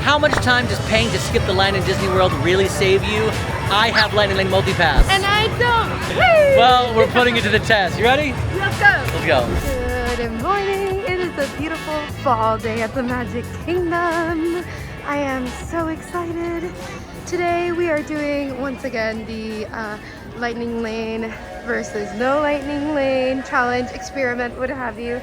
how much time does paying to skip the line in Disney World really save you? I have Lightning Lane Multipass. And I don't. Woo! Well, we're putting it to the test. You ready? Let's go. Let's go. Good morning. It is a beautiful fall day at the Magic Kingdom. I am so excited. Today we are doing, once again, the Lightning Lane versus no Lightning Lane challenge, experiment, what have you.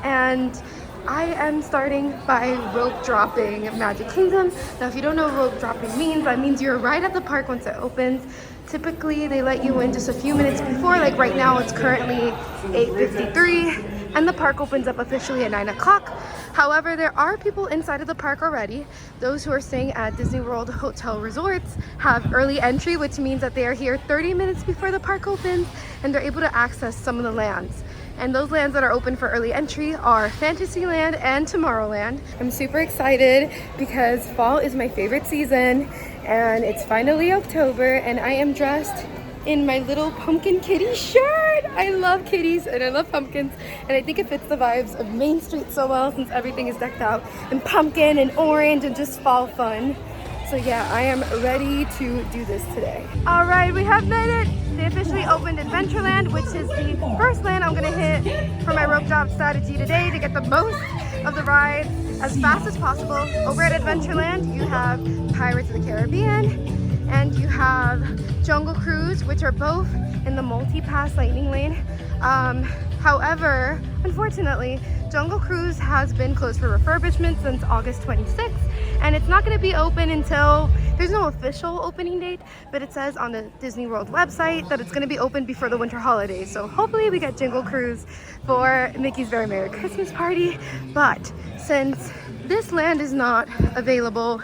And I am starting by rope dropping Magic Kingdom. Now, if you don't know what rope dropping means, that means you're right at the park once it opens. Typically, they let you in just a few minutes before. Like right now, it's currently 8:53, and the park opens up officially at 9 o'clock. However, there are people inside of the park already. Those who are staying at Disney World Hotel Resorts have early entry, which means that they are here 30 minutes before the park opens, and they're able to access some of the lands. And those lands that are open for early entry are Fantasyland and Tomorrowland. I'm super excited because fall is my favorite season and it's finally October, and I am dressed in my little pumpkin kitty shirt. I love kitties and I love pumpkins, and I think it fits the vibes of Main Street so well since everything is decked out in pumpkin and orange and just fall fun. So yeah, I am ready to do this today. All right, we have made it. They officially opened Adventureland, which is the first land I'm gonna hit for my rope drop strategy today to get the most of the ride as fast as possible. Over at Adventureland, you have Pirates of the Caribbean and you have Jungle Cruise, which are both in the multi-pass Lightning Lane. However, unfortunately, Jungle Cruise has been closed for refurbishment since August 26th, and it's not going to be open until, there's no official opening date, but it says on the Disney World website that it's going to be open before the winter holidays. So hopefully we get Jungle Cruise for Mickey's Very Merry Christmas Party. But since this land is not available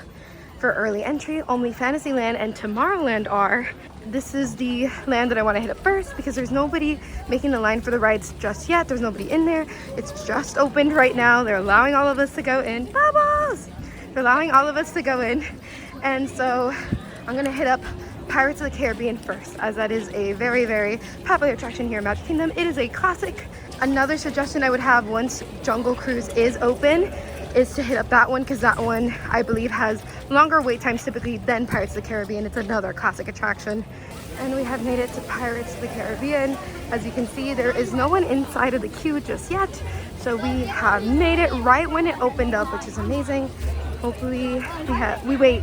for early entry, only Fantasyland and Tomorrowland are, this is the land that I want to hit up first because there's nobody making the line for the rides just yet. There's nobody in there. It's just opened right now. They're allowing all of us to go in. Bubbles! They're allowing all of us to go in. And so I'm going to hit up Pirates of the Caribbean first, as that is a very, very popular attraction here in Magic Kingdom. It is a classic. Another suggestion I would have once Jungle Cruise is open is to hit up that one, because that one I believe has longer wait times typically than Pirates of the Caribbean. It's another classic attraction. And we have made it to Pirates of the Caribbean. As you can see, there is no one inside of the queue just yet, so we have made it right when it opened up, which is amazing. Hopefully we wait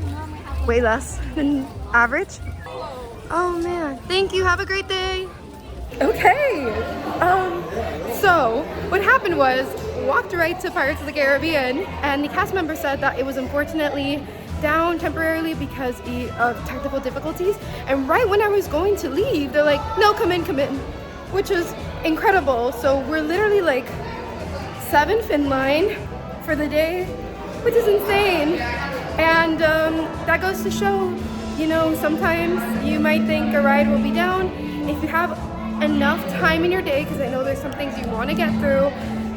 way less than average. Oh man, thank you, have a great day. Okay, so what happened was, walked right to Pirates of the Caribbean, and the cast member said that it was unfortunately down temporarily because of technical difficulties. And right when I was going to leave, they're like, no, come in, which is incredible. So we're literally like 7th in line for the day, which is insane. And that goes to show, you know, sometimes you might think a ride will be down. If you have enough time in your day, because I know there's some things you want to get through,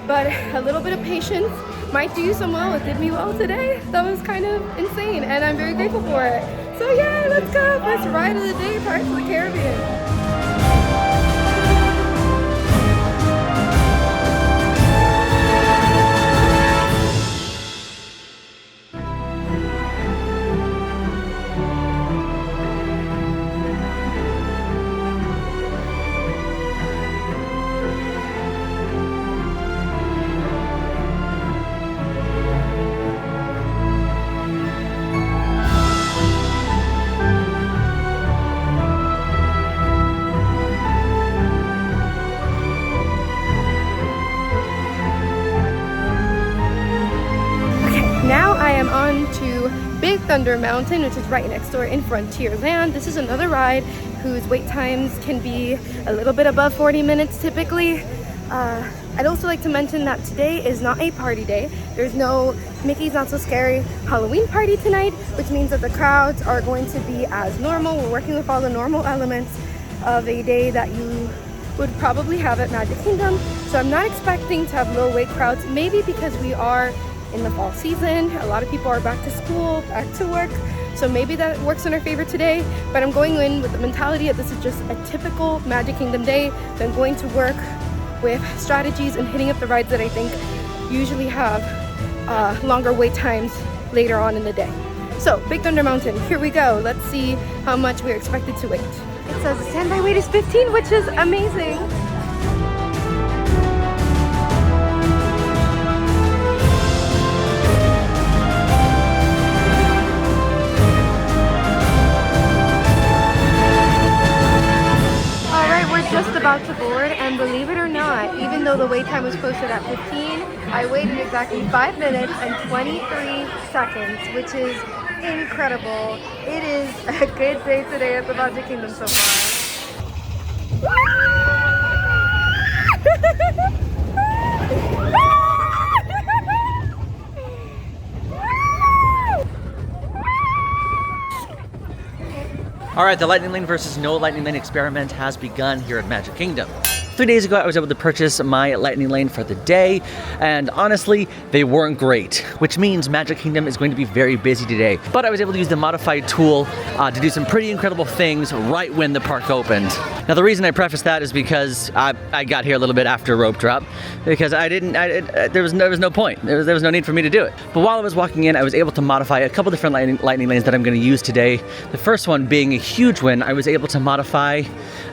but a little bit of patience might do you some well. It did me well today. That was kind of insane, and I'm very grateful for it. So yeah, let's go. First ride of the day, Pirates of the Caribbean. On to Big Thunder Mountain, which is right next door in Frontierland. This is another ride whose wait times can be a little bit above 40 minutes typically. I'd also like to mention that today is not a party day. There's no Mickey's Not So Scary Halloween party tonight, which means that the crowds are going to be as normal. We're working with all the normal elements of a day that you would probably have at Magic Kingdom. So I'm not expecting to have low wait crowds, maybe because we are in the fall season. A lot of people are back to school, back to work, so maybe that works in our favor today. But I'm going in with the mentality that this is just a typical Magic Kingdom day. So I'm going to work with strategies and hitting up the rides that I think usually have longer wait times later on in the day. So, Big Thunder Mountain, here we go. Let's see how much we're expected to wait. It says the standby wait is 15, which is amazing. Just about to board, and believe it or not, even though the wait time was posted at 15, I waited exactly 5 minutes and 23 seconds, which is incredible. It is a good day today at the Magic Kingdom so far. All right, the Lightning Lane versus no Lightning Lane experiment has begun here at Magic Kingdom. 3 days ago, I was able to purchase my Lightning Lane for the day, and honestly, they weren't great, which means Magic Kingdom is going to be very busy today. But I was able to use the modified tool to do some pretty incredible things right when the park opened. Now, the reason I preface that is because I got here a little bit after rope drop, because there was no point. There was no need for me to do it. But while I was walking in, I was able to modify a couple different lightning lanes that I'm going to use today. The first one being a huge win. I was able to modify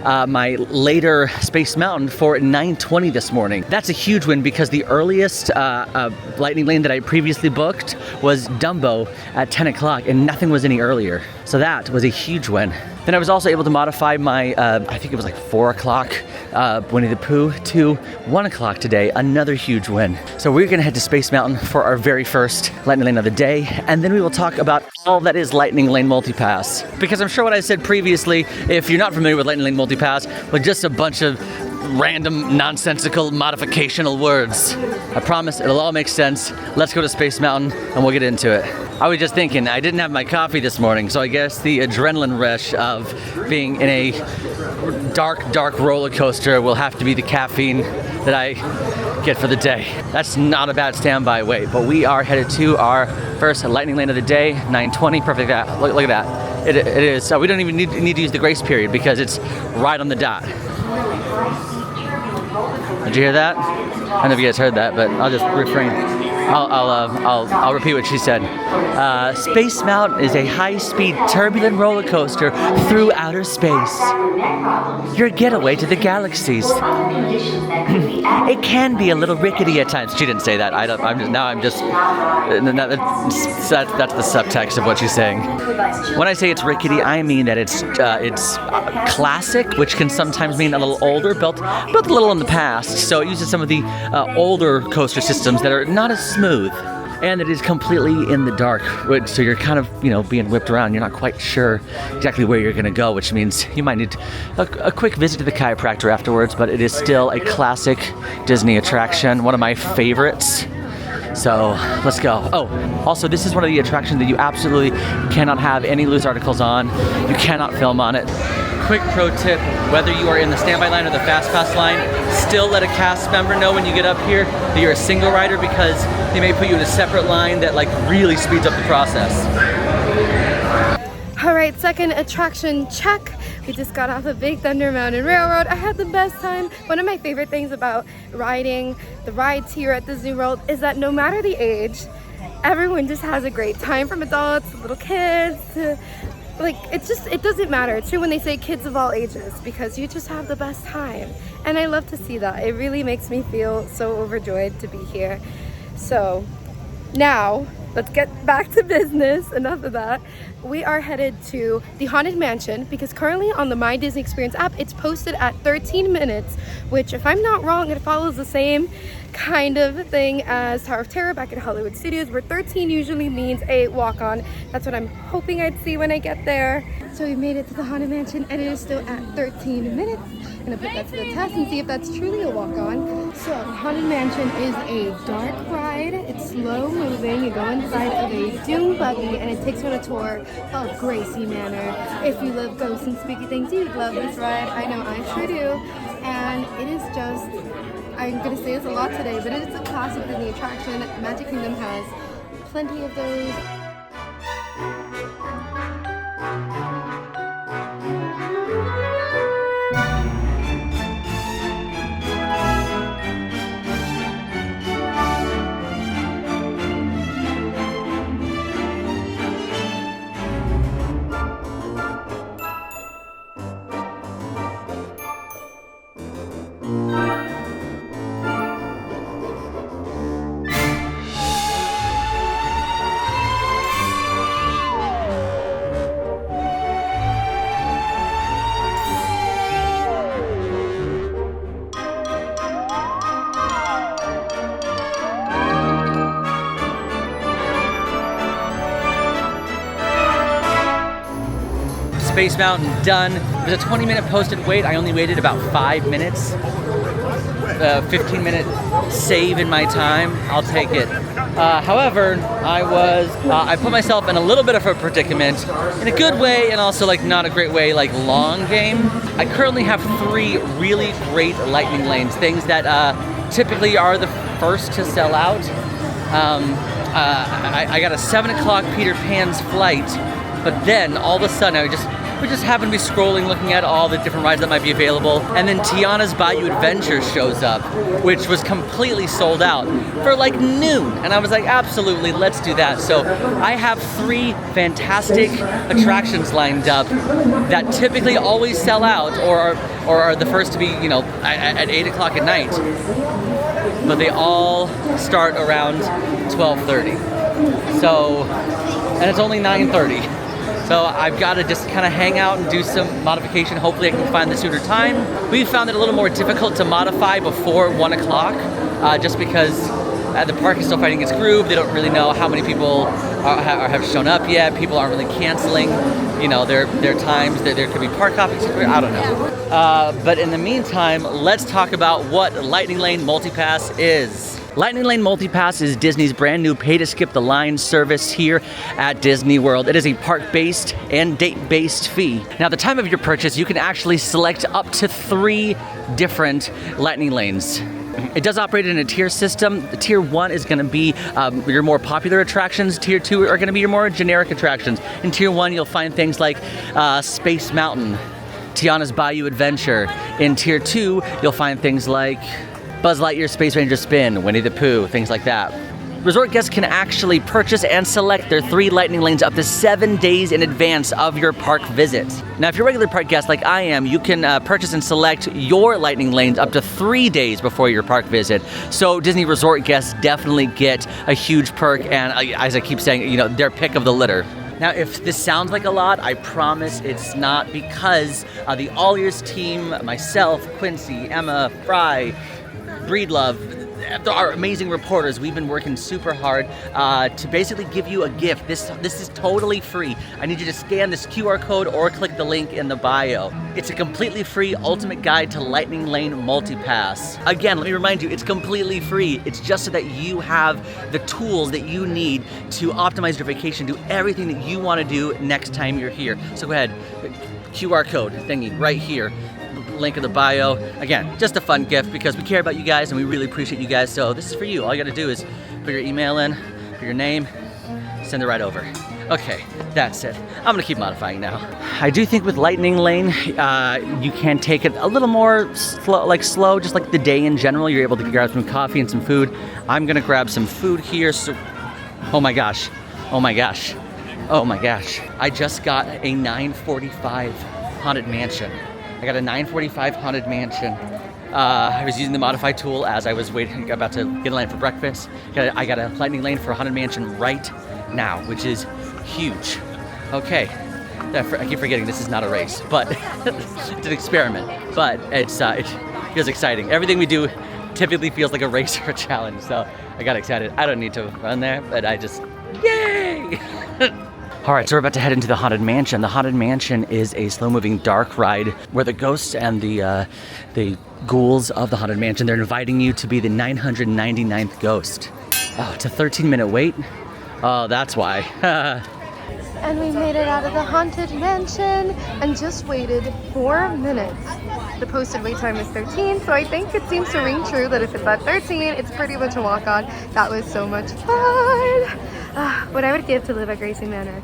my later Space Mountain for 9:20 this morning. That's a huge win because the earliest lightning lane that I previously booked was Dumbo at 10 o'clock and nothing was any earlier. So that was a huge win. Then I was also able to modify my, I think it was like 4 o'clock Winnie the Pooh to 1 o'clock today, another huge win. So we're gonna head to Space Mountain for our very first Lightning Lane of the day, and then we will talk about all that is Lightning Lane Multipass. Because I'm sure what I said previously, if you're not familiar with Lightning Lane Multipass, was just a bunch of random, nonsensical, modificational words. I promise it'll all make sense. Let's go to Space Mountain and we'll get into it. I was just thinking, I didn't have my coffee this morning, so I guess the adrenaline rush of being in a dark roller coaster will have to be the caffeine that I get for the day. That's not a bad standby wait, but we are headed to our first Lightning Lane of the day, 9:20, perfect. Look at that. It is, we don't even need to use the grace period because it's right on the dot. Did you hear that? I don't know if you guys heard that, but I'll just refrain. I'll repeat what she said. Space Mountain is a high-speed, turbulent roller coaster through outer space. Your getaway to the galaxies. It can be a little rickety at times. She didn't say that. That's the subtext of what she's saying. When I say it's rickety, I mean that it's classic, which can sometimes mean a little older, built a little in the past. So it uses some of the older coaster systems that are not as smooth, and it is completely in the dark, so you're kind of, being whipped around. You're not quite sure exactly where you're gonna go, which means you might need a quick visit to the chiropractor afterwards, but it is still a classic Disney attraction, one of my favorites. So let's go. Oh, also this is one of the attractions that you absolutely cannot have any loose articles on. You cannot film on it. Quick pro tip, whether you are in the standby line or the fast pass line, still let a cast member know when you get up here that you're a single rider, because they may put you in a separate line that really speeds up the process. All right, second attraction check. We just got off the Big Thunder Mountain Railroad. I had the best time. One of my favorite things about riding the rides here at Disney World is that no matter the age, everyone just has a great time, from adults to little kids to it doesn't matter. It's true when they say kids of all ages, because you just have the best time. And I love to see that. It really makes me feel so overjoyed to be here. So now let's get back to business. Enough of that. We are headed to the Haunted Mansion, because currently on the My Disney Experience app, it's posted at 13 minutes, which, if I'm not wrong, it follows the same kind of thing as Tower of Terror back in Hollywood Studios, where 13 usually means a walk-on. That's what I'm hoping I'd see when I get there. So we made it to the Haunted Mansion, and it is still at 13 minutes. I'm gonna put that to the test and see if that's truly a walk-on. So Haunted Mansion is a dark ride. It's slow moving. You go inside of a doom buggy, and it takes you on a tour of Gracie Manor. If you love ghosts and spooky things, you'd love this ride. I know I sure do. And it is just, I'm gonna say this a lot today, but it is a classic Disney attraction. Magic Kingdom has plenty of those. Space Mountain done. It was a 20-minute posted wait. I only waited about 5 minutes. 15-minute save in my time. I'll take it. However, I put myself in a little bit of a predicament in a good way and also like not a great way, like long game. I currently have 3 really great lightning lanes, things that typically are the first to sell out. I got a 7 o'clock Peter Pan's flight, but then all of a sudden we just happen to be scrolling, looking at all the different rides that might be available, and then Tiana's Bayou Adventure shows up, which was completely sold out for like noon, and I was like, absolutely, let's do that. So I have 3 fantastic attractions lined up that typically always sell out or are the first to be, you know, at 8 o'clock at night, but they all start around 12:30. So, and it's only 9:30. So I've got to just kind of hang out and do some modification. Hopefully I can find the sooner time. We found it a little more difficult to modify before 1 o'clock, just because the park is still finding its groove. They don't really know how many people have shown up yet. People aren't really canceling, you know, their times. There could be park hopping. I don't know. But in the meantime, let's talk about what Lightning Lane Multipass is. Lightning Lane Multipass is Disney's brand new pay-to-skip-the-line service here at Disney World. It is a park-based and date-based fee. Now, at the time of your purchase, you can actually select up to 3 different Lightning Lanes. It does operate in a tier system. The tier 1 is going to be your more popular attractions. Tier 2 are going to be your more generic attractions. In tier 1, you'll find things like Space Mountain, Tiana's Bayou Adventure. In tier 2, you'll find things like Buzz Lightyear Space Ranger Spin, Winnie the Pooh, things like that. Resort guests can actually purchase and select their 3 lightning lanes up to 7 days in advance of your park visit. Now, if you're a regular park guest like I am, you can purchase and select your lightning lanes up to 3 days before your park visit. So Disney Resort guests definitely get a huge perk and, as I keep saying, you know, their pick of the litter. Now, if this sounds like a lot, I promise it's not, because the AllEars team, myself, Quincy, Emma, Fry, Breedlove, our amazing reporters, we've been working super hard to basically give you a gift. This is totally free. I need you to scan this QR code or click the link in the bio. It's a completely free ultimate guide to Lightning Lane Multipass. Again, let me remind you, it's completely free. It's just so that you have the tools that you need to optimize your vacation, do everything that you want to do next time you're here. So go ahead, QR code thingy right here. Link in the bio. Again, just a fun gift because we care about you guys and we really appreciate you guys. So this is for you. All you got to do is put your email in, put your name, send it right over. Okay, that's it. I'm gonna keep modifying now. I do think with Lightning Lane, you can take it a little more slow, just like the day in general. You're able to grab some coffee and some food. I'm gonna grab some food here. So, oh my gosh, oh my gosh, oh my gosh. I just got a 945 Haunted Mansion. I got a 945 Haunted Mansion. I was using the modify tool as I was waiting, about to get in line for breakfast. I got a Lightning Lane for Haunted Mansion right now, which is huge. Okay, I keep forgetting this is not a race, but it's an experiment. But it feels exciting. Everything we do typically feels like a race or a challenge, so I got excited. I don't need to run there, but I just, yay! All right, so we're about to head into the Haunted Mansion. The Haunted Mansion is a slow-moving dark ride where the ghosts and the ghouls of the Haunted Mansion, they're inviting you to be the 999th ghost. Oh, it's a 13-minute wait? Oh, that's why. And we made it out of the Haunted Mansion and just waited 4 minutes. The posted wait time is 13, so I think it seems to ring true that if it's at 13, it's pretty much a walk-on. That was so much fun! What I would give to live at Gracie Manor.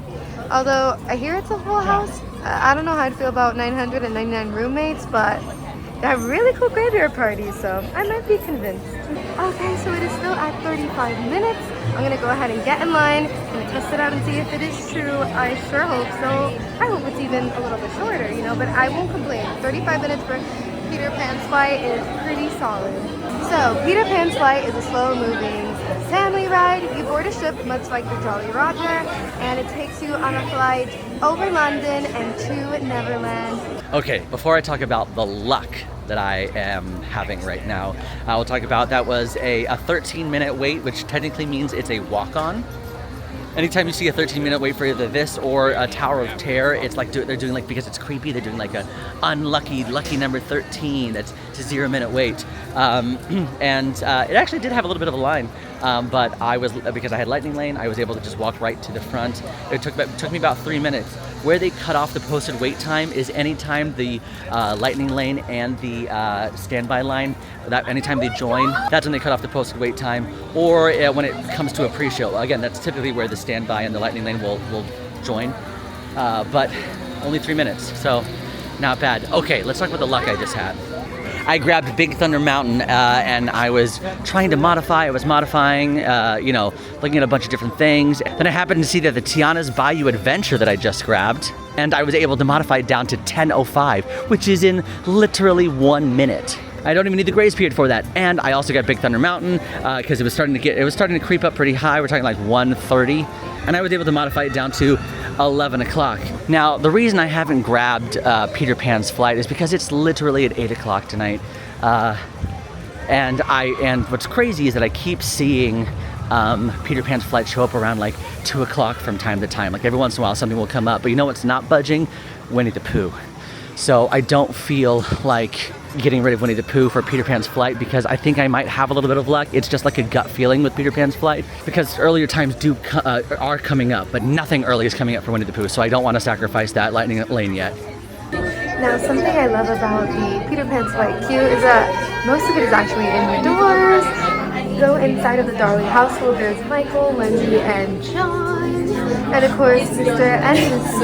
Although I hear it's a full house. I don't know how I'd feel about 999 roommates, but they have really cool graveyard parties, so I might be convinced. Okay, so it is still at 35 minutes. I'm gonna go ahead and get in line and test it out and see if it is true. I sure hope so. I hope it's even a little bit shorter, you know, but I won't complain. 35 minutes for Peter Pan's flight is pretty solid. So, Peter Pan's flight is a slow-moving family ride. You board a ship much like the Jolly Roger, and it takes you on a flight over London and to Neverland. Okay, before I talk about the luck that I am having right now, I will talk about that was a 13-minute wait, which technically means it's a walk-on. anytime you see a 13-minute wait for either this or a Tower of Terror, it's like they're doing like, because it's creepy, they're doing like a lucky number 13. That's a 0-minute wait. And it actually did have a little bit of a line, but because I had Lightning Lane, I was able to just walk right to the front. It took me about 3 minutes. Where they cut off the posted wait time is anytime the Lightning Lane and the standby line, anytime they join, that's when they cut off the posted wait time. Or when it comes to a pre-show, again, that's typically where the standby and the Lightning Lane will join. But only 3 minutes, so not bad. Okay, let's talk about the luck I just had. I grabbed Big Thunder Mountain and I was trying to modify. I was modifying, looking at a bunch of different things. Then I happened to see that the Tiana's Bayou Adventure that I just grabbed, and I was able to modify it down to 10:05, which is in literally 1 minute. I don't even need the grace period for that. And I also got Big Thunder Mountain because it was starting to creep up pretty high. We're talking like 1:30, and I was able to modify it down to 11 o'clock. Now, the reason I haven't grabbed Peter Pan's flight is because it's literally at 8 o'clock tonight. And what's crazy is that I keep seeing Peter Pan's flight show up around like 2 o'clock from time to time. Like every once in a while something will come up, but you know what's not budging? Winnie the Pooh. So I don't feel like getting rid of Winnie the Pooh for Peter Pan's flight because I think I might have a little bit of luck. It's just like a gut feeling with Peter Pan's flight because earlier times are coming up, but nothing early is coming up for Winnie the Pooh, so I don't want to sacrifice that Lightning Lane yet. Now, something I love about the Peter Pan's flight queue is that most of it is actually indoors. You go inside of the Darling household, there's Michael, Wendy, and John. And of course, Mr. and Mrs.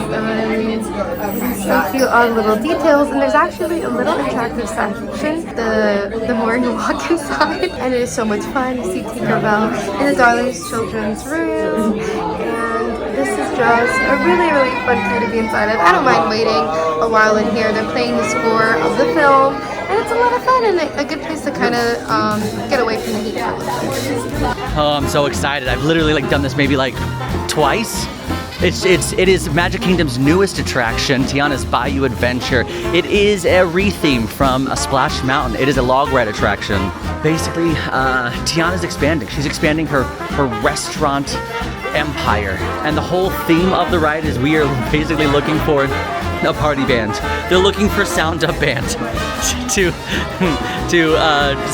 So cute on little details. And there's actually a little interactive section the more you walk inside. And it is so much fun. You see Tinkerbell in the Darling's children's room. And this is just a really, really fun queue to be inside of. I don't mind waiting a while in here. They're playing the score of the film. And it's a lot of fun and a good place to kind of get away from the heat. Oh, I'm so excited. I've literally done this maybe twice. It is Magic Kingdom's newest attraction, Tiana's Bayou Adventure. It is a retheme from a Splash Mountain. It is a log ride attraction. Basically, Tiana's expanding. She's expanding her restaurant empire. And the whole theme of the ride is we are basically looking for a party band. They're looking for Sound Up Band to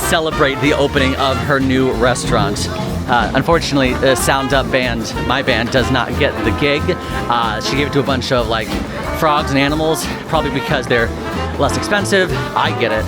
celebrate the opening of her new restaurant. Unfortunately, the Sound Up Band, my band, does not get the gig. She gave it to a bunch of frogs and animals, probably because they're less expensive. I get it.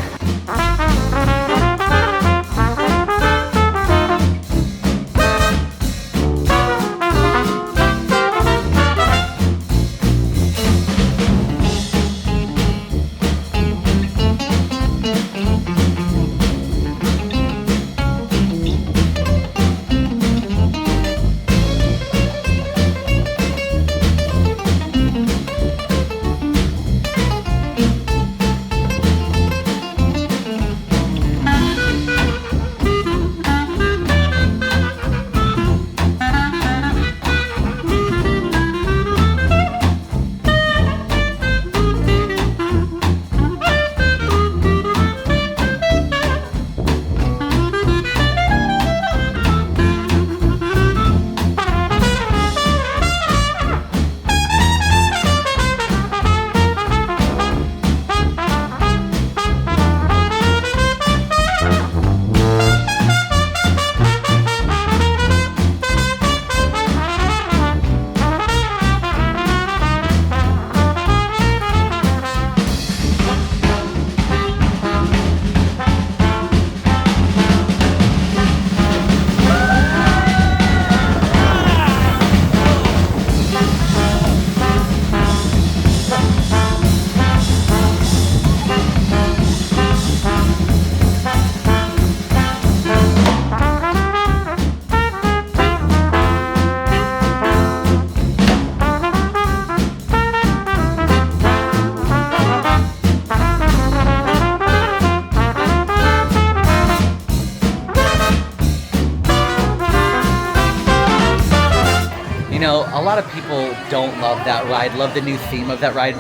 A lot of people don't love that ride, love the new theme of that ride.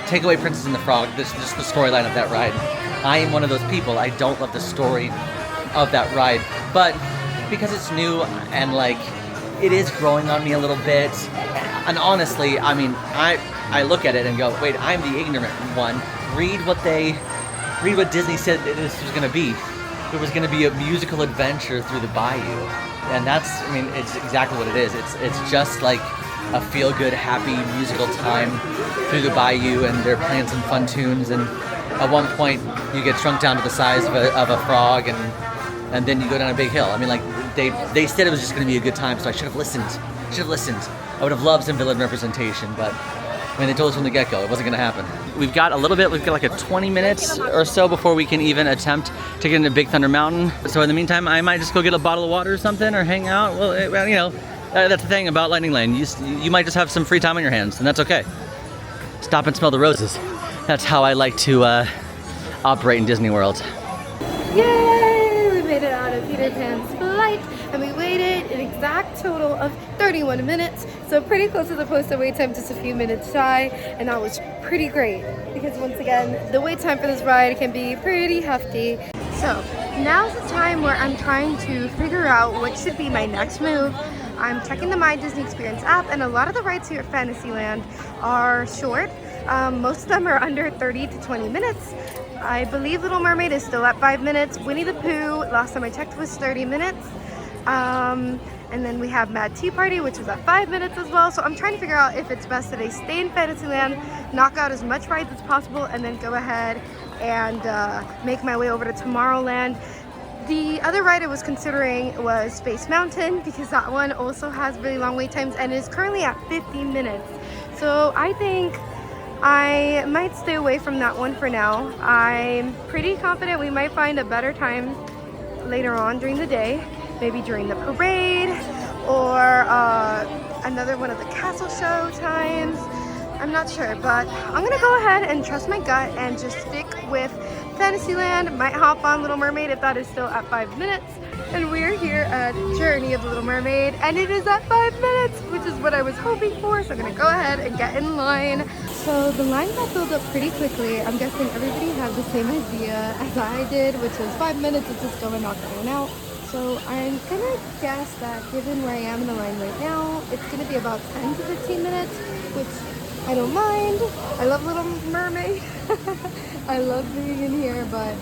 Take away Princess and the Frog, just the storyline of that ride. I am one of those people. I don't love the story of that ride. But because it's new and it is growing on me a little bit. And honestly, I mean, I look at it and go, wait, I'm the ignorant one. Read what Disney said that this was going to be. It was going to be a musical adventure through the bayou. And that's, I mean, it's exactly what it is. It's just like a feel-good, happy musical time through the bayou, and they're playing some fun tunes, and at one point you get shrunk down to the size of a frog, and then you go down a big hill. I mean, like, they said it was just going to be a good time, so I should have listened. I would have loved some villain representation, but I mean, they told us from the get-go it wasn't going to happen. We've got like a 20 minutes or so before we can even attempt to get into Big Thunder Mountain. So in the meantime, I might just go get a bottle of water or something, or hang out. Well, you know, that's the thing about Lightning Lane. You might just have some free time on your hands, and that's okay. Stop and smell the roses. That's how I like to operate in Disney World. Yay! We made it out of Peter Pan's flight, and we waited an exact total of 31 minutes, so pretty close to the posted wait time, just a few minutes shy, and that was pretty great, because once again, the wait time for this ride can be pretty hefty. So now's the time where I'm trying to figure out what should be my next move. I'm checking the My Disney Experience app, and a lot of the rides here at Fantasyland are short. Most of them are under 30 to 20 minutes. I believe Little Mermaid is still at 5 minutes. Winnie the Pooh, last time I checked, was 30 minutes. And then we have Mad Tea Party, which is at 5 minutes as well. So I'm trying to figure out if it's best that I stay in Fantasyland, knock out as much rides as possible, and then go ahead and make my way over to Tomorrowland. The other ride I was considering was Space Mountain, because that one also has really long wait times and is currently at 15 minutes. So I think I might stay away from that one for now. I'm pretty confident we might find a better time later on during the day, maybe during the parade or another one of the castle show times. I'm not sure, but I'm gonna go ahead and trust my gut and just stick with Fantasyland. Might hop on Little Mermaid if that is still at 5 minutes. And we're here at Journey of the Little Mermaid, and it is at 5 minutes, which is what I was hoping for. So I'm gonna go ahead and get in line. So the line got filled up pretty quickly. I'm guessing everybody had the same idea as I did, which was 5 minutes is just going knock everyone out. So I'm gonna guess that given where I am in the line right now, it's gonna be about 10 to 15 minutes, which I don't mind. I love Little Mermaid. I love being in here, but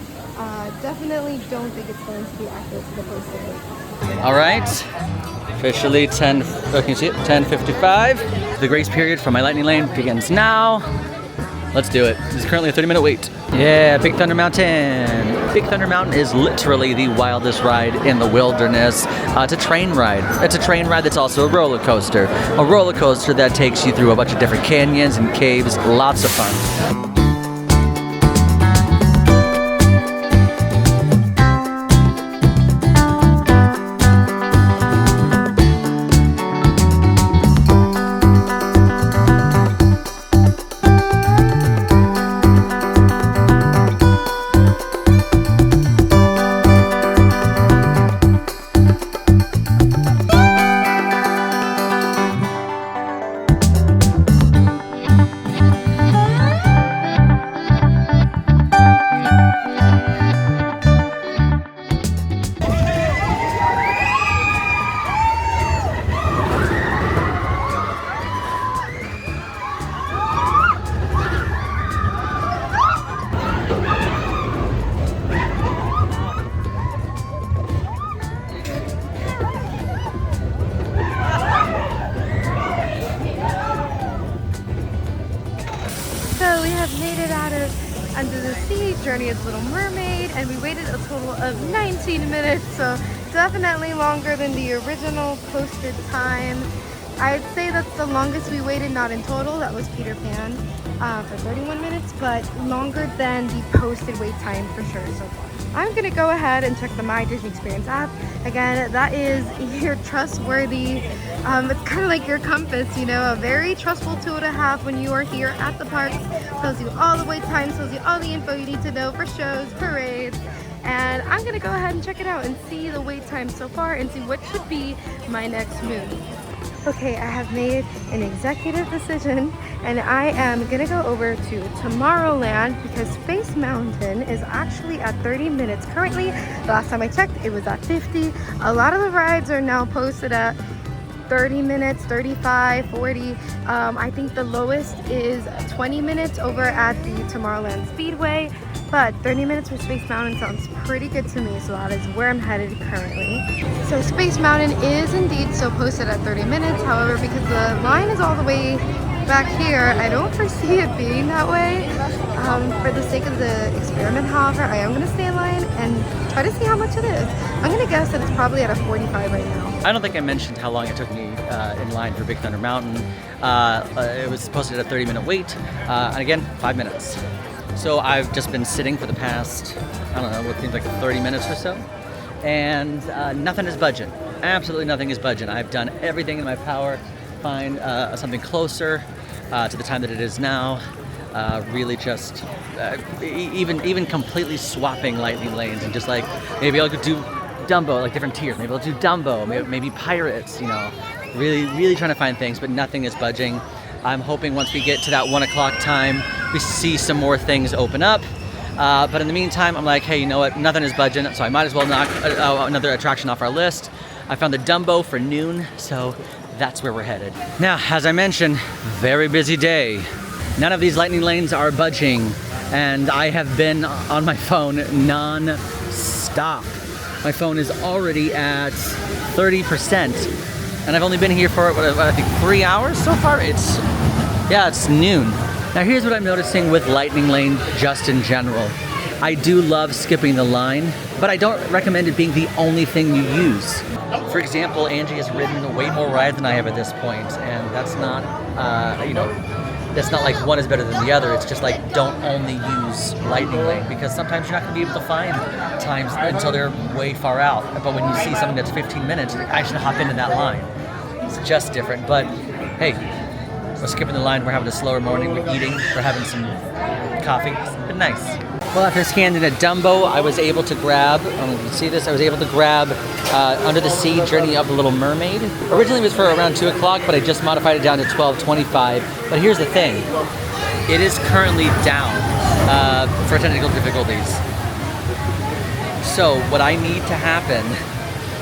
definitely don't think it's going to be accurate to the posted wait. All right, officially 10:55. The grace period for my Lightning Lane begins now. Let's do it. This is currently a 30-minute wait. Yeah, Big Thunder Mountain. Big Thunder Mountain is literally the wildest ride in the wilderness. It's a train ride. It's a train ride that's also a roller coaster. A roller coaster that takes you through a bunch of different canyons and caves. Lots of fun. Under the Sea, Journey of the Little Mermaid, and we waited a total of 19 minutes, so definitely longer than the original posted time. I'd say that's the longest we waited, not in total, that was Peter Pan for 31 minutes, but longer than the posted wait time for sure so far. I'm gonna go ahead and check the My Disney Experience app. Again, that is your trustworthy, it's kind of like your compass, you know, a very trustful tool to have when you are here at the parks. Tells you all the wait times, tells you all the info you need to know for shows, parades, and I'm gonna go ahead and check it out and see the wait time so far and see what should be my next move. Okay, I have made an executive decision and I am gonna go over to Tomorrowland because Space Mountain is actually at 30 minutes currently. Last time I checked, it was at 50. A lot of the rides are now posted at 30 minutes, 35, 40. I think the lowest is 20 minutes over at the Tomorrowland Speedway, but 30 minutes for Space Mountain sounds pretty good to me, so that is where I'm headed currently. So Space Mountain is indeed still posted at 30 minutes, however, because the line is all the way back here, I don't foresee it being that way. For the sake of the experiment, however, I am going to stay in line and try to see how much it is. I'm going to guess that it's probably at a 45 right now. I don't think I mentioned how long it took me in line for Big Thunder Mountain. It was posted at a 30-minute wait, and again, 5 minutes. So I've just been sitting for the past, I don't know, what seems like 30 minutes or so, and nothing is budging. Absolutely nothing is budging. I've done everything in my power to find something closer to the time that it is now. Really just even completely swapping lightning lanes and just like maybe I'll go do Dumbo, like different tiers. Maybe I'll do Dumbo, maybe Pirates, you know. Really trying to find things, but nothing is budging. I'm hoping once we get to that 1 o'clock time, we see some more things open up. But in the meantime, I'm like, hey, you know what? Nothing is budging, so I might as well knock another attraction off our list. I found the Dumbo for noon, so that's where we're headed. Now, as I mentioned, very busy day. None of these lightning lanes are budging, and I have been on my phone non-stop. My phone is already at 30%, and I've only been here for, what, I think 3 hours so far? It's noon. Now here's what I'm noticing with lightning lane just in general. I do love skipping the line, but I don't recommend it being the only thing you use. For example, Angie has ridden way more rides than I have at this point, and that's not, that's not like one is better than the other. It's just like, don't only use lightning lane, because sometimes you're not going to be able to find times until they're way far out. But when you see something that's 15 minutes, I should hop into that line. It's just different. But hey, we're skipping the line. We're having a slower morning. We're eating. We're having some coffee. It's been nice. Well, after scanning a Dumbo, I was able to grab, I don't know if you can see this, I was able to grab Under the Sea Journey of the Little Mermaid. Originally it was for around 2 o'clock, but I just modified it down to 12:25. But here's the thing, it is currently down for technical difficulties. So what I need to happen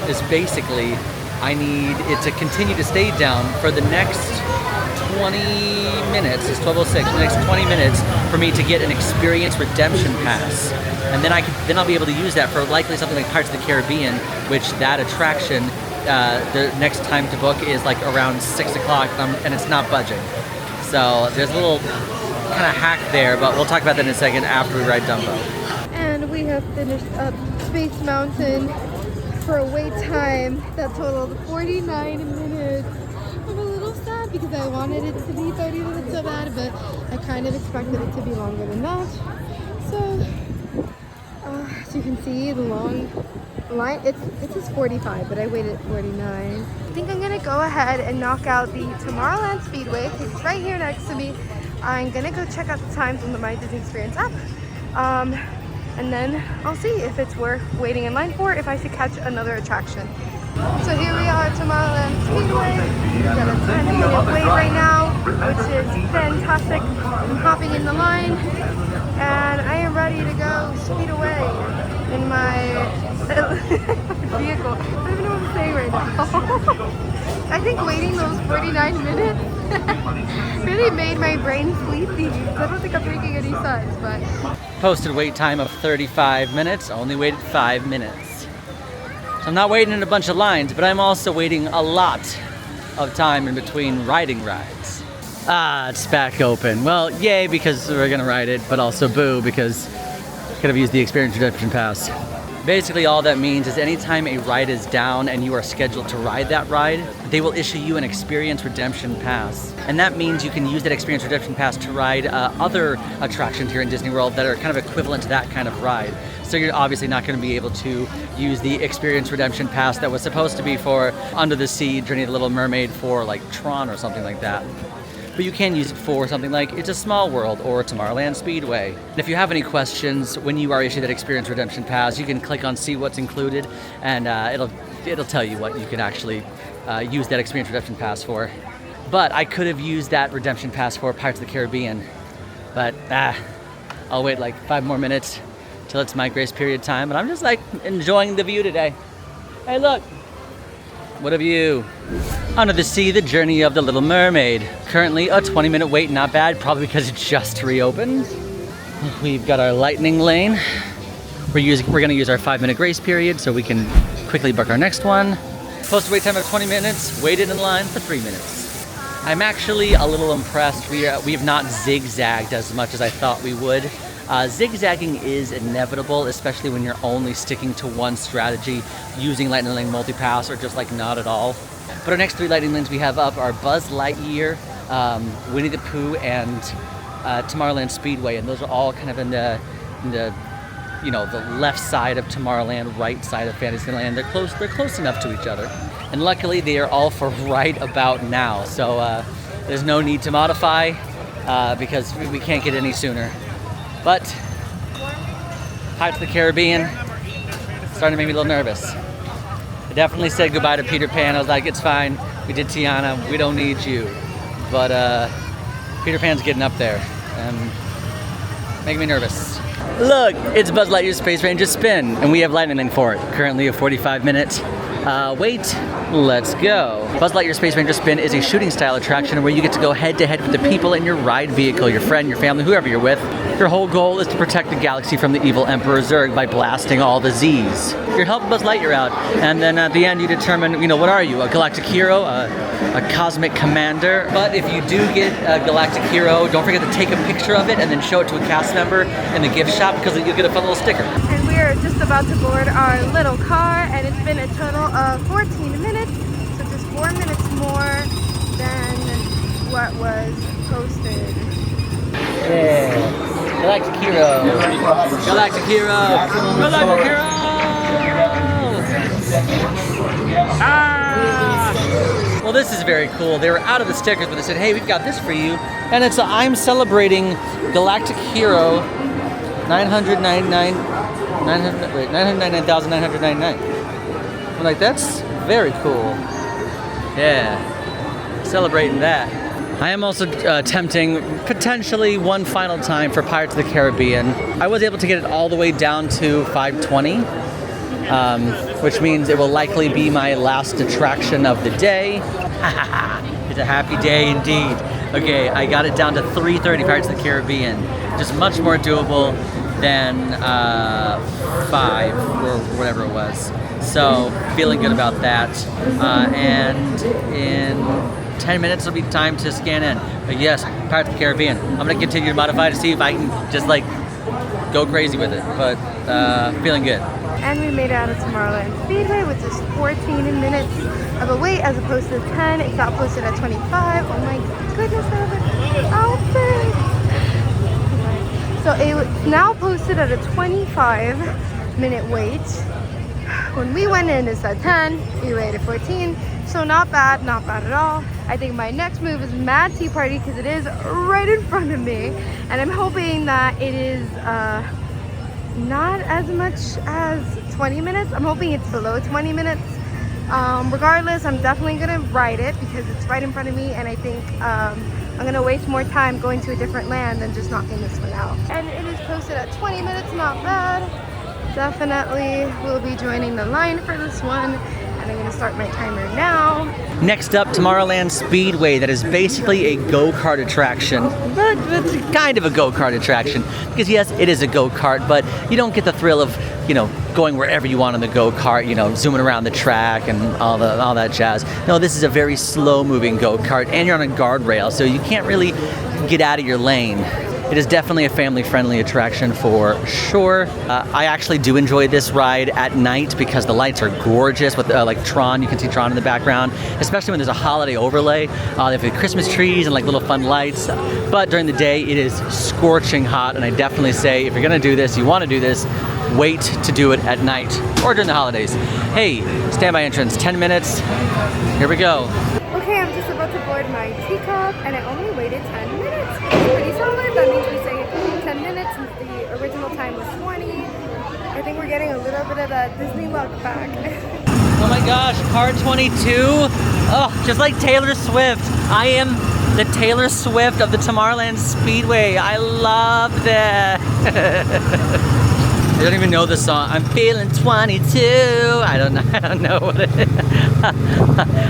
is basically, I need it to continue to stay down for the next 20 minutes, it's 12:06, the next 20 minutes for me to get an experience redemption pass. And then I'll be able to use that for likely something like Pirates of the Caribbean, which that attraction, the next time to book is like around 6 o'clock, and it's not budging. So there's a little kind of hack there, but we'll talk about that in a second after we ride Dumbo. And we have finished up Space Mountain for a wait time that totaled 49 minutes. I'm a little sad because I wanted it to be 30 minutes so bad, but I kind of expected it to be longer than that. So, as you can see, the long line, it says 45, but I waited 49. I think I'm gonna go ahead and knock out the Tomorrowland Speedway because it's right here next to me. I'm gonna go check out the times on the My Disney Experience app. And then I'll see if it's worth waiting in line for, if I should catch another attraction. So here we are at Tomorrowland Speedway. We've got a 10-minute wait right now, which is fantastic. I'm hopping in the line, and I am ready to go speed away in my vehicle. I don't even know what I'm saying right now. I think waiting those 49 minutes really made my brain sleepy. I don't think I'm making any sense, but... Posted wait time of 35 minutes, only waited 5 minutes. So I'm not waiting in a bunch of lines, but I'm also waiting a lot of time in between riding rides. It's back open. Well, yay, because we're gonna ride it, but also boo, because I could have used the Experience Redemption Pass. Basically, all that means is anytime a ride is down and you are scheduled to ride that ride, they will issue you an Experience Redemption Pass. And that means you can use that Experience Redemption Pass to ride other attractions here in Disney World that are kind of equivalent to that kind of ride. So you're obviously not going to be able to use the Experience Redemption Pass that was supposed to be for Under the Sea, Journey of the Little Mermaid, for like Tron or something like that. But you can use it for something like It's a Small World or Tomorrowland Speedway. And if you have any questions when you are issued that Experience Redemption Pass, you can click on See What's Included, and it'll tell you what you can actually use that Experience Redemption Pass for. But I could have used that Redemption Pass for Pirates of the Caribbean, but I'll wait like 5 more minutes till it's my grace period time, and I'm just like enjoying the view today. Hey, look, What of you? Under the Sea, the journey of the Little Mermaid. Currently a 20-minute wait, not bad, probably because it just reopened. We've got our lightning lane. We're gonna use our 5-minute grace period so we can quickly book our next one. Posted wait time of 20 minutes, waited in line for 3 minutes. I'm actually a little impressed. We have not zigzagged as much as I thought we would. Zigzagging is inevitable, especially when you're only sticking to one strategy, using Lightning Lane Multipass or just like not at all. But our next 3 lightning lanes we have up are Buzz Lightyear, Winnie the Pooh, and Tomorrowland Speedway, and those are all kind of in the you know, the left side of Tomorrowland, right side of Fantasyland. They're close enough to each other, and luckily they are all for right about now. So there's no need to modify because we can't get any sooner. But Pirates of the Caribbean starting to make me a little nervous. I definitely said goodbye to Peter Pan. I was like, it's fine. We did Tiana. We don't need you. But Peter Pan's getting up there and making me nervous. Look, it's Buzz Lightyear's Space Ranger Spin, and we have Lightning Lane for it. Currently a 45-minute wait. Let's go. Buzz Lightyear Space Ranger Spin is a shooting style attraction where you get to go head to head with the people in your ride vehicle, your friend, your family, whoever you're with. Your whole goal is to protect the galaxy from the evil Emperor Zurg by blasting all the Z's. You're helping Buzz Lightyear out, and then at the end you determine, you know, what are you? A galactic hero, a cosmic commander? But if you do get a galactic hero, don't forget to take a picture of it and then show it to a cast member in the gift shop because you'll get a fun little sticker. And we are just about to board our little car, and it's been a total of 14 minutes, so just 4 minutes more than what was posted. Yeah. Galactic hero. Galactic hero. Galactic hero. Ah! Well, this is very cool. They were out of the stickers, but they said, hey, we've got this for you. And it's a I'm celebrating Galactic Hero 999,999. I'm like, that's very cool. Yeah. Celebrating that. I am also attempting potentially one final time for Pirates of the Caribbean. I was able to get it all the way down to 520, which means it will likely be my last attraction of the day. It's a happy day indeed. Okay, I got it down to 330 Pirates of the Caribbean. Just much more doable than 5 or whatever it was. So feeling good about that. And in 10 minutes will be time to scan in. But yes, Pirates of the Caribbean. I'm gonna continue to modify to see if I can just like go crazy with it. But feeling good. And we made it out of Tomorrowland Speedway with just 14 minutes of a wait as opposed to 10. It's not posted at 25. Oh my goodness, I have an outfit. So it's now posted at a 25-minute wait. When we went in, it said 10. We waited 14. So not bad at all. I think my next move is Mad Tea Party because it is right in front of me. And I'm hoping that it is not as much as 20 minutes. I'm hoping it's below 20 minutes. Regardless, I'm definitely gonna ride it because it's right in front of me, and I think I'm gonna waste more time going to a different land than just knocking this one out. And it is posted at 20 minutes, not bad. Definitely will be joining the line for this one. And I'm gonna start my timer now. Next up, Tomorrowland Speedway. That is basically a go-kart attraction, but it's kind of a go-kart attraction because yes, it is a go-kart, but you don't get the thrill of, you know, going wherever you want on the go-kart, you know, zooming around the track and all that jazz. No, this is a very slow-moving go-kart, and you're on a guardrail, so you can't really get out of your lane. It is definitely a family-friendly attraction for sure. I actually do enjoy this ride at night because the lights are gorgeous with like Tron. You can see Tron in the background, especially when there's a holiday overlay. They have the Christmas trees and like little fun lights. But during the day, it is scorching hot, and I definitely say if you're gonna do this, you wanna do this, wait to do it at night or during the holidays. Hey, standby entrance, 10 minutes. Here we go. Okay, I'm just about to board my teacup, and I only waited 10 minutes. It's pretty solid. That means we saved 10 minutes since the original time was 20. I think we're getting a little bit of that Disney luck back. Oh my gosh, car 22. Oh, just like Taylor Swift. I am the Taylor Swift of the Tomorrowland Speedway. I love that. I don't even know the song. I'm feeling 22. I don't know what it is.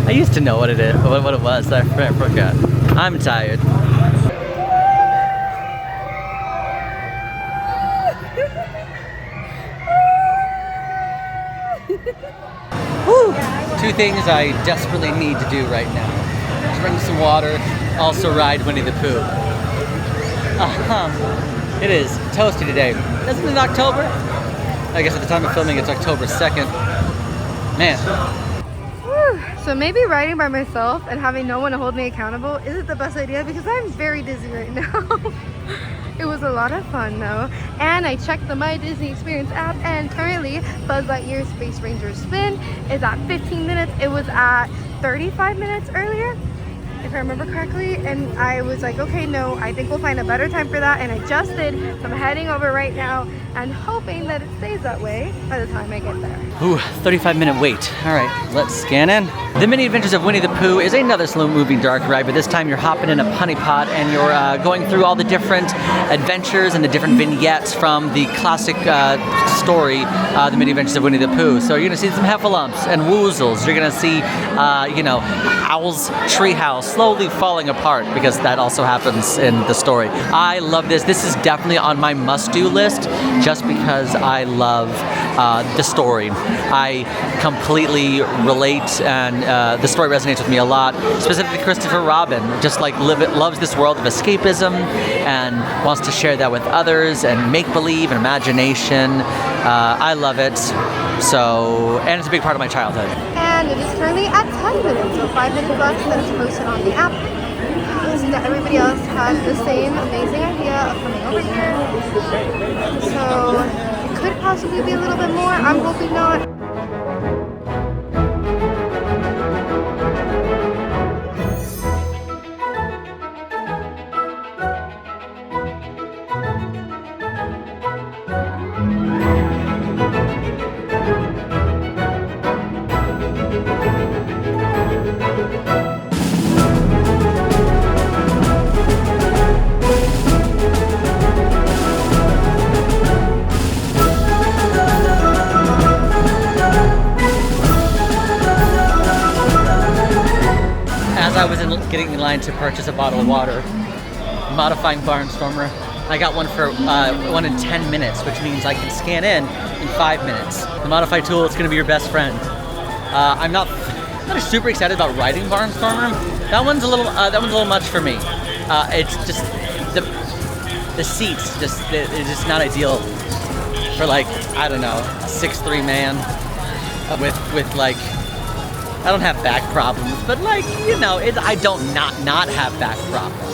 I used to know what it is, what it was. I forgot. I'm tired. Woo! Two things I desperately need to do right now. Drink some water, also ride Winnie the Pooh. It is toasty today. Isn't it October? I guess at the time of filming it's October 2nd. Man. Whew. So maybe riding by myself and having no one to hold me accountable isn't the best idea because I'm very dizzy right now. It was a lot of fun though. And I checked the My Disney Experience app and currently Buzz Lightyear's Space Ranger spin is at 15 minutes. It was at 35 minutes earlier, if I remember correctly, and I was like, okay, no, I think we'll find a better time for that, and I just did. So I'm heading over right now and hoping that it stays that way by the time I get there. Ooh, 35-minute wait. All right, let's scan in. The Mini Adventures of Winnie the Pooh is another slow-moving dark ride, but this time you're hopping in a punny pot and you're going through all the different adventures and the different vignettes from the classic story, The Mini Adventures of Winnie the Pooh. So you're gonna see some heffalumps and woozles. You're gonna see, Owl's treehouse slowly falling apart because that also happens in the story. I love this. This is definitely on my must-do list just because I love the story. I completely relate and the story resonates with me a lot. Specifically Christopher Robin, just like loves this world of escapism and wants to share that with others and make-believe and imagination. I love it. So, and it's a big part of my childhood. And it is currently at 10 minutes, so 5 minutes left that is posted on the app. So that everybody else has the same amazing idea of coming over here. So it could possibly be a little bit more. I'm hoping not. As I was getting in line to purchase a bottle of water, modifying Barnstormer, I got one for 1 in 10 minutes, which means I can scan in 5 minutes. The modified tool is going to be your best friend. I'm not super excited about riding Barnstormer. That one's a little much for me. It's just the seats it's just not ideal for, like, I don't know, a 6'3" man with like, I don't have back problems, but, like, you know, I don't not have back problems.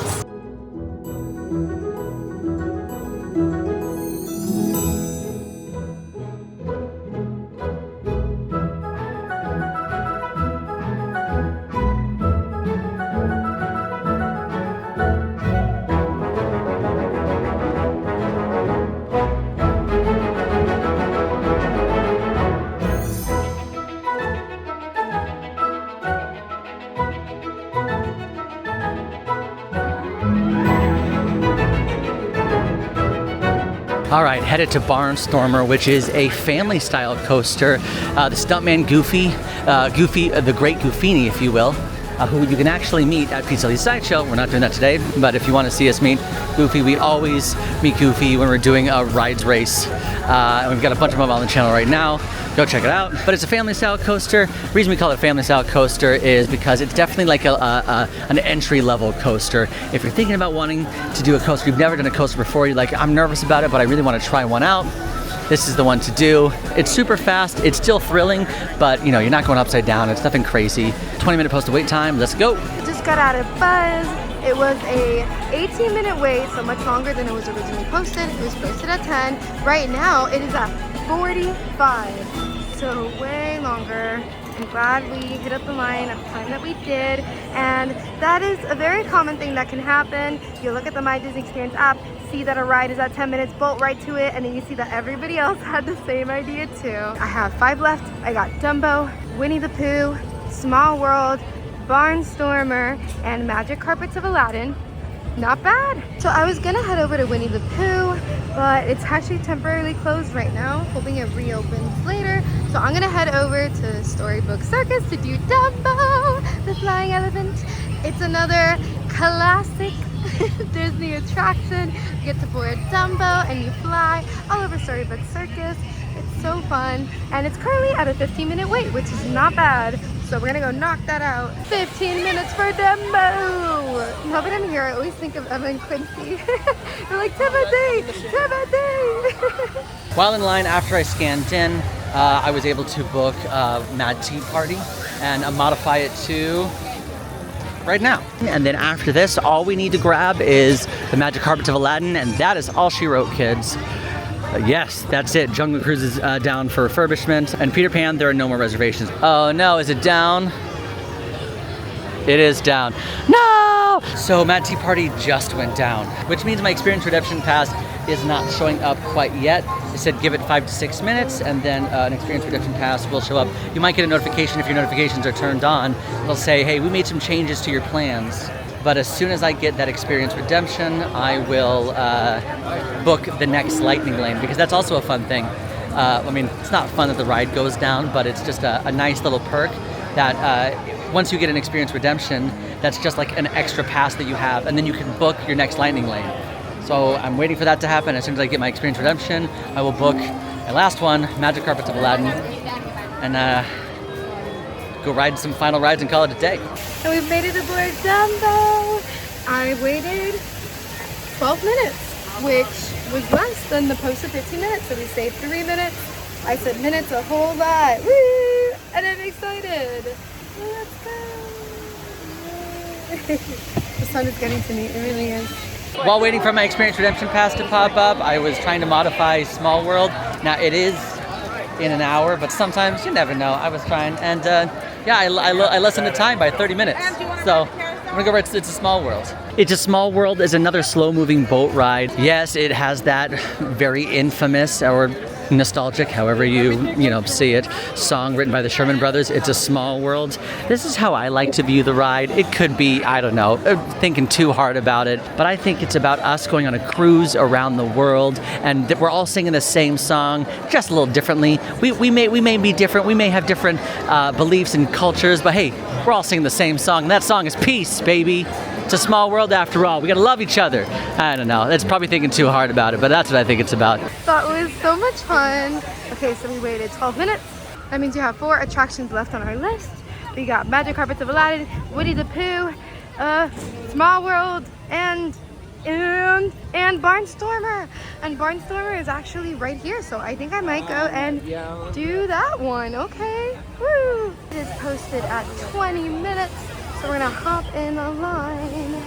All right, headed to Barnstormer, which is a family-style coaster. The stuntman Goofy, the Great Goofini, if you will, who you can actually meet at Pizza Lee's Sideshow. We're not doing that today, but if you want to see us meet Goofy, we always meet Goofy when we're doing a rides race. And we've got a bunch of them on the channel right now. Go check it out. But it's a family-style coaster. The reason we call it a family-style coaster is because it's definitely like an entry-level coaster. If you're thinking about wanting to do a coaster, you've never done a coaster before, you're like, I'm nervous about it, but I really want to try one out, this is the one to do. It's super fast, it's still thrilling, but you know, you're not going upside down, it's nothing crazy. 20-minute post wait time, let's go. Just got out of Buzz. It was a 18-minute wait, so much longer than it was originally posted. It was posted at 10. Right now, it is at 45, so way longer. I'm glad we hit up the line at the time that we did, and that is a very common thing that can happen. You look at the My Disney Experience app, see that a ride is at 10 minutes, bolt right to it, and then you see that everybody else had the same idea too. I have 5 left. I got Dumbo, Winnie the Pooh, Small World, Barnstormer, and Magic Carpets of Aladdin. not bad. So I was gonna head over to Winnie the Pooh, but it's actually temporarily closed right now, hoping it reopens later. So I'm gonna head over to Storybook Circus to do Dumbo, the flying elephant. It's another classic Disney attraction. You get to board Dumbo and you fly all over Storybook Circus. It's so fun, and it's currently at a 15-minute wait, which is not bad. So we're gonna go knock that out. 15 minutes for Dumbo! Now that I'm here, I always think of Emma and Quincy. They're like, Timothy! Timothy! While in line, after I scanned in, I was able to book Mad Tea Party and modify it to right now. And then after this, all we need to grab is the Magic Carpets of Aladdin, and that is all she wrote, kids. Yes, that's it. Jungle Cruise is down for refurbishment. And Peter Pan, there are no more reservations. Oh no, is it down? It is down. No! So Mad Tea Party just went down, which means my Experience Redemption Pass is not showing up quite yet. It said give it 5 to 6 minutes, and then an Experience Redemption Pass will show up. You might get a notification if your notifications are turned on. It'll say, hey, we made some changes to your plans. But as soon as I get that Experience Redemption, I will book the next Lightning Lane, because that's also a fun thing. I mean, it's not fun that the ride goes down, but it's just a nice little perk that once you get an Experience Redemption, that's just like an extra pass that you have, and then you can book your next Lightning Lane. So I'm waiting for that to happen. As soon as I get my Experience Redemption, I will book my last one, Magic Carpets of Aladdin, and go ride some final rides and call it a day. And we've made it aboard Dumbo. I waited 12 minutes, which was less than the posted 15 minutes, so we saved 3 minutes. I said minutes a whole lot. Woo! And I'm excited. Let's go. The sun is getting to me, it really is. While waiting for my Experience Redemption Pass to pop up, I was trying to modify Small World. Now it is in an hour, but sometimes you never know. I was trying, and yeah, I lessened the time by 30 minutes. So I'm gonna go right to It's a Small World. It's a Small World is another slow-moving boat ride. Yes, it has that very infamous or nostalgic, however you see it, song written by the Sherman Brothers. It's a Small World. This is how I like to view the ride. It could be, I don't know, thinking too hard about it, but I think it's about us going on a cruise around the world, and we're all singing the same song, just a little differently. We may be different. We may have different beliefs and cultures, but hey, we're all singing the same song, and that song is peace, baby. It's a small world after all. We gotta love each other. I don't know. That's probably thinking too hard about it, but that's what I think it's about. That was so much fun. Okay, so we waited 12 minutes. That means you have 4 attractions left on our list. We got Magic Carpets of Aladdin, Winnie the Pooh, Small World, and Barnstormer. And Barnstormer is actually right here, so I think I might go and do that one. Okay, woo! It is posted at 20 minutes. So we're gonna hop in the line.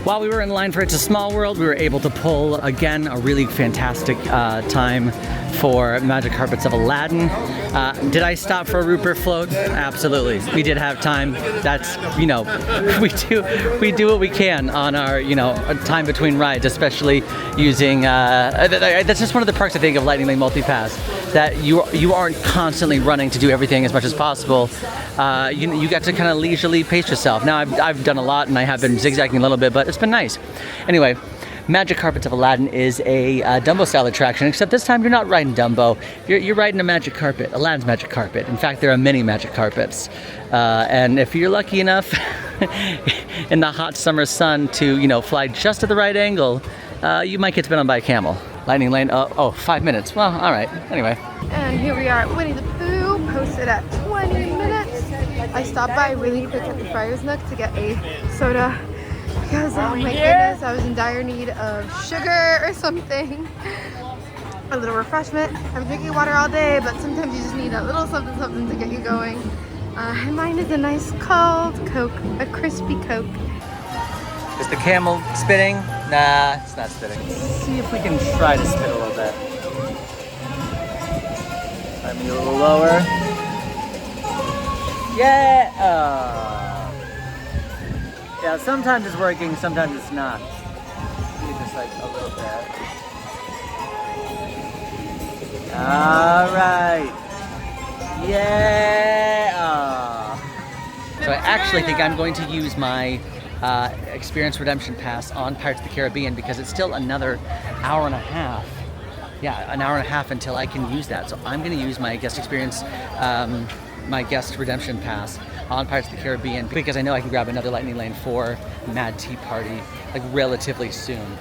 While we were in line for It's a Small World, we were able to pull, again, a really fantastic time for Magic Carpets of Aladdin. Did I stop for a Rupert float? Absolutely. We did have time. That's, we do what we can on our, time between rides, especially using, that's just one of the perks, I think, of Lightning Lane Multipass, that you aren't constantly running to do everything as much as possible. You get to kind of leisurely pace yourself. Now, I've done a lot, and I have been zigzagging a little bit, but it's been nice. Anyway, Magic Carpets of Aladdin is a Dumbo-style attraction, except this time you're not riding Dumbo. You're riding a magic carpet, Aladdin's magic carpet. In fact, there are many magic carpets. And if you're lucky enough in the hot summer sun to, fly just at the right angle, you might get spun on by a camel. Lightning Lane, 5 minutes. Well, all right, anyway. And here we are at Winnie the Pooh, posted at 20 minutes. I stopped by really quick at the Friar's Nook to get a soda because oh my goodness, I was in dire need of sugar or something. A little refreshment. I'm drinking water all day, but sometimes you just need a little something to get you going. And mine is a nice cold Coke, a crispy Coke. Is the camel spitting? Nah, it's not spitting. Let's see if we can try to spit a little bit. Let me a little lower. Yeah! Yeah, sometimes it's working, sometimes it's not. Maybe just like a little bit. Alright. Yeah! So I actually think I'm going to use my Experience Redemption Pass on Pirates of the Caribbean because it's still another hour and a half. Yeah, an hour and a half until I can use that. So I'm going to use my guest experience, my guest redemption pass on Pirates of the Caribbean because I know I can grab another Lightning Lane for Mad Tea Party like relatively soon.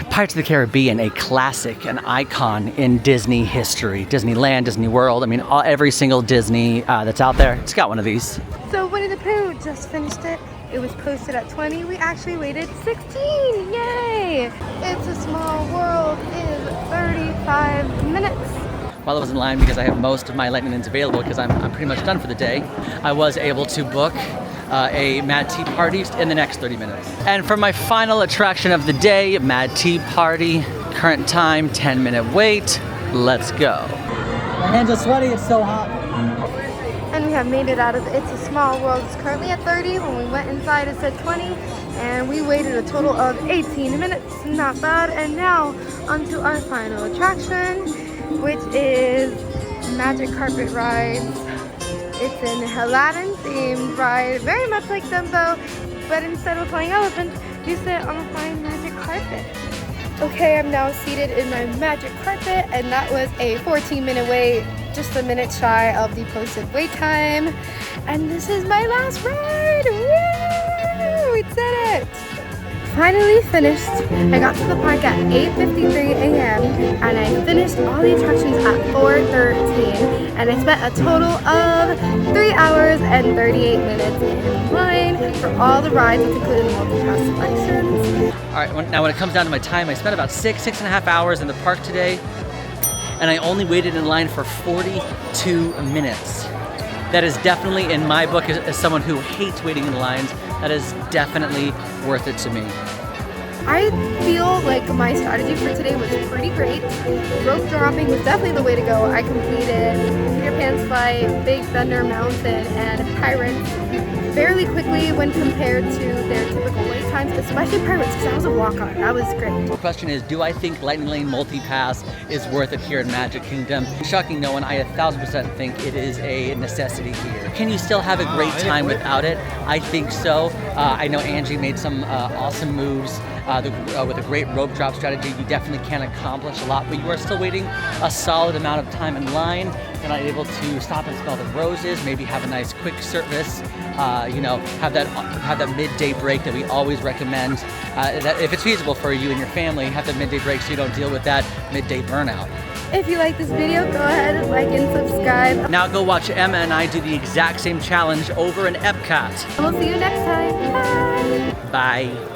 Pirates of the Caribbean, a classic, an icon in Disney history. Disneyland, Disney World, I mean every single Disney that's out there, it's got one of these. So Winnie the Pooh just finished it. It was posted at 20. We actually waited 16. Yay! It's a Small World is 35 minutes. While I was in line, because I have most of my Lightning Lanes available because I'm pretty much done for the day, I was able to book a Mad Tea Party in the next 30 minutes. And for my final attraction of the day, Mad Tea Party, current time, 10-minute wait. Let's go. My hands are sweaty, it's so hot. And we have made it out of It's a Small World. It's currently at 30. When we went inside, it said 20. And we waited a total of 18 minutes. Not bad. And now, onto our final attraction, which is Magic Carpet Rides. It's an Aladdin themed ride, very much like Dumbo, but instead of playing elephants, you sit on a fine magic carpet. Okay, I'm now seated in my magic carpet, and that was a 14-minute wait, just a minute shy of the posted wait time. And this is my last ride! Woo! We did it! Finally finished. I got to the park at 8:53 a.m. and I finished all the attractions at 4:13, and I spent a total of 3 hours and 38 minutes in line for all the rides, which included the multi-pass selections. All right, now when it comes down to my time, I spent about 6.5 hours in the park today, and I only waited in line for 42 minutes. That is definitely, in my book, as someone who hates waiting in lines, that is definitely worth it to me. I feel like my strategy for today was pretty great. Rope dropping was definitely the way to go. I completed Peter Pan's Flight, Big Thunder Mountain, and Pirates fairly quickly when compared to their typical wait times, especially Pirates, because that was a walk-on. That was great. The question is, do I think Lightning Lane Multi-Pass is worth it here in Magic Kingdom? Shocking no one, I 1000% think it is a necessity here. Can you still have a great time without it? I think so. I know Angie made some awesome moves with a great rope drop strategy. You definitely can accomplish a lot, but you are still waiting a solid amount of time in line. You're not able to stop and smell the roses, maybe have a nice quick service, have that midday break that we always recommend. That if it's feasible for you and your family, have that midday break so you don't deal with that midday burnout. If you like this video, go ahead and like and subscribe. Now go watch Emma and I do the exact same challenge over in Epcot. We'll see you next time. Bye! Bye.